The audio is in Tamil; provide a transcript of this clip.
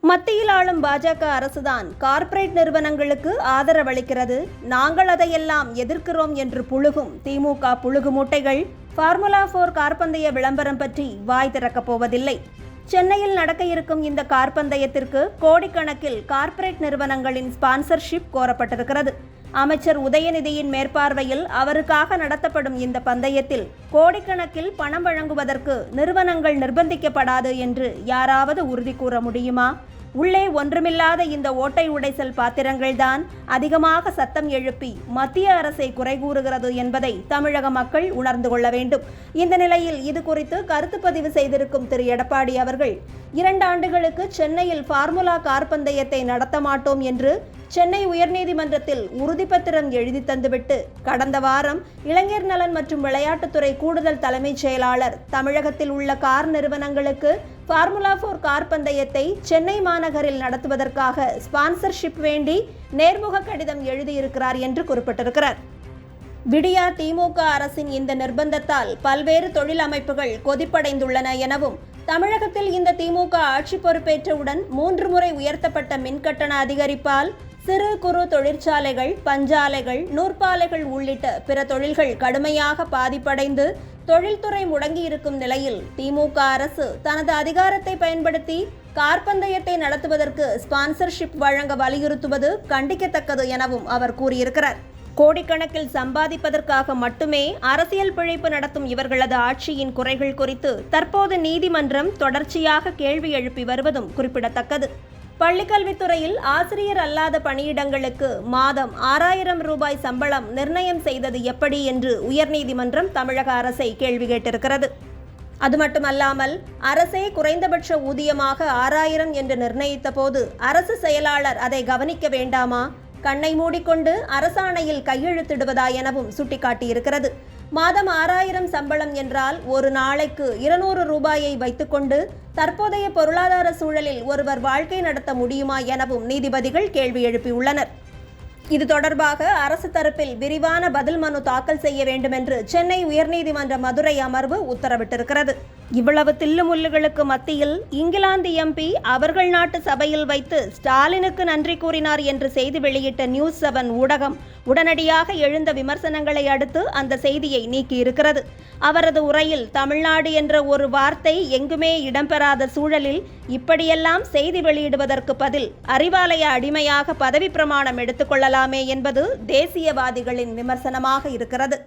மத்தியில் ஆளும் பாஜக அரசுதான் கார்ப்பரேட் நிறுவனங்களுக்கு ஆதரவளிக்கிறது, நாங்கள் அதையெல்லாம் எதிர்க்கிறோம் என்று புழுகும் திமுக புழுகு மூட்டைகள் ஃபார்முலா 4 கார்பந்தய விளம்பரம் பற்றி வாய் திறக்கப் போவதில்லை. சென்னையில் நடக்க இருக்கும் இந்த கார்பந்தயத்திற்கு கோடிக்கணக்கில் கார்ப்பரேட் நிறுவனங்களின் ஸ்பான்சர்ஷிப் கோரப்பட்டிருக்கிறது. அமைச்சர் உதயநிதியின் மேற்பார்வையில் அவருக்காக நடத்தப்படும் இந்த பந்தயத்தில் கோடிக்கணக்கில் பணம் வழங்குவதற்கு நிறுவனங்கள் நிர்பந்திக்கப்படாது என்று யாராவது உறுதி கூற முடியுமா? உள்ளே ஒன்றுமில்லாத இந்த ஓட்டை உடைசல் பாத்திரங்கள்தான் அதிகமாக சத்தம் எழுப்பி மத்திய அரசை குறை கூறுகிறது என்பதை தமிழக மக்கள் உணர்ந்து கொள்ள வேண்டும். இந்த நிலையில் இது குறித்து கருத்து பதிவு செய்திருக்கும் திரு எடப்பாடி அவர்கள் 2 ஆண்டுகளுக்கு சென்னையில் ஃபார்முலா கார் பந்தயத்தை நடத்த மாட்டோம் என்று சென்னை உயர்நீதிமன்றத்தில் உறுதிப்பத்திரம் எழுதி தந்துவிட்டு கடந்த வாரம் இளைஞர் நலன் மற்றும் விளையாட்டுத்துறை கூடுதல் தலைமைச் செயலாளர் தமிழகத்தில் உள்ள கார் நிறுவனங்களுக்கு ஃபார்முலா 4 கார் பந்தயத்தை சென்னை மாநகரில் நடத்துவதற்காக ஸ்பான்சர்ஷிப் வேண்டி நேர்முக கடிதம் எழுதியிருக்கிறார் என்று குறிப்பிட்டிருக்கிறார். விடியா திமுக அரசின் இந்த நிர்பந்தத்தால் பல்வேறு தொழில் அமைப்புகள் கொதிப்படைந்துள்ளன எனவும், தமிழகத்தில் இந்த திமுக ஆட்சி பொறுப்பேற்றவுடன் 3 முறை உயர்த்தப்பட்ட மின்கட்டண அதிகரிப்பால் சிறு குறு தொழிற்சாலைகள், பஞ்சாலைகள், நூற்பாலைகள் உள்ளிட்ட பிற தொழில்கள் கடுமையாக பாதிப்படைந்து தொழில்துறை முடங்கியிருக்கும் நிலையில் திமுக அரசு தனது அதிகாரத்தை பயன்படுத்தி கார்பந்தயத்தை நடத்துவதற்கு ஸ்பான்சர்ஷிப் வழங்க வலியுறுத்துவது கண்டிக்கத்தக்கது எனவும் அவர் கூறியிருக்கிறார். கோடிக்கணக்கில் சம்பாதிப்பதற்காக மட்டுமே அரசியல் பிழைப்பு நடத்தும் இவர்களது ஆட்சியின் குறைகள் குறித்து தற்போது நீதிமன்றம் தொடர்ச்சியாக கேள்வி எழுப்பி வருவதும் குறிப்பிடத்தக்கது. பள்ளிக்கல்வித்துறையில் ஆசிரியர் அல்லாத பணியிடங்களுக்கு மாதம் 6000 ரூபாய் சம்பளம் நிர்ணயம் செய்தது எப்படி என்று உயர்நீதிமன்றம் தமிழக அரசை கேள்வி கேட்டிருக்கிறது. அது மட்டுமல்லாமல் அரசே குறைந்தபட்ச ஊதியமாக 6000 என்று நிர்ணயித்த போது அரசு செயலாளர் அதை கவனிக்க வேண்டாமா? கண்ணை மூடிக்கொண்டு அரசாணையில் கையெழுத்திடுவதா எனவும் சுட்டிக்காட்டியிருக்கிறது. மாதம் 6000 சம்பளம் என்றால் ஒரு நாளைக்கு 200 ரூபாயை வைத்துக்கொண்டு தற்போதைய பொருளாதார சூழலில் ஒருவர் வாழ்க்கை நடத்த முடியுமா எனவும் நீதிபதிகள் கேள்வி எழுப்பியுள்ளனர். இது தொடர்பாக அரசு தரப்பில் விரிவான பதில் மனு தாக்கல் செய்ய வேண்டும் என்று சென்னை உயர்நீதிமன்ற மதுரை அமர்வு உத்தரவிட்டிருக்கிறது. இவ்வளவு தில்லுமுல்லுகளுக்கு மத்தியில் இங்கிலாந்து எம்பி அவர்கள் நாட்டு சபையில் வைத்து ஸ்டாலினுக்கு நன்றி கூறினார் என்று செய்தி வெளியிட்ட நியூஸ் 7 ஊடகம் உடனடியாக எழுந்த விமர்சனங்களை அடுத்து அந்த செய்தியை நீக்கியிருக்கிறது. அவரது உரையில் தமிழ்நாடு என்ற ஒரு வார்த்தை எங்குமே இடம்பெறாத சூழலில் இப்படியெல்லாம் செய்தி வெளியிடுவதற்கு பதில் அறிவாலய அடிமையாக பதவி பிரமாணம் எடுத்துக்கொள்ளலாமே என்பது தேசியவாதிகளின் விமர்சனமாக இருக்கிறது.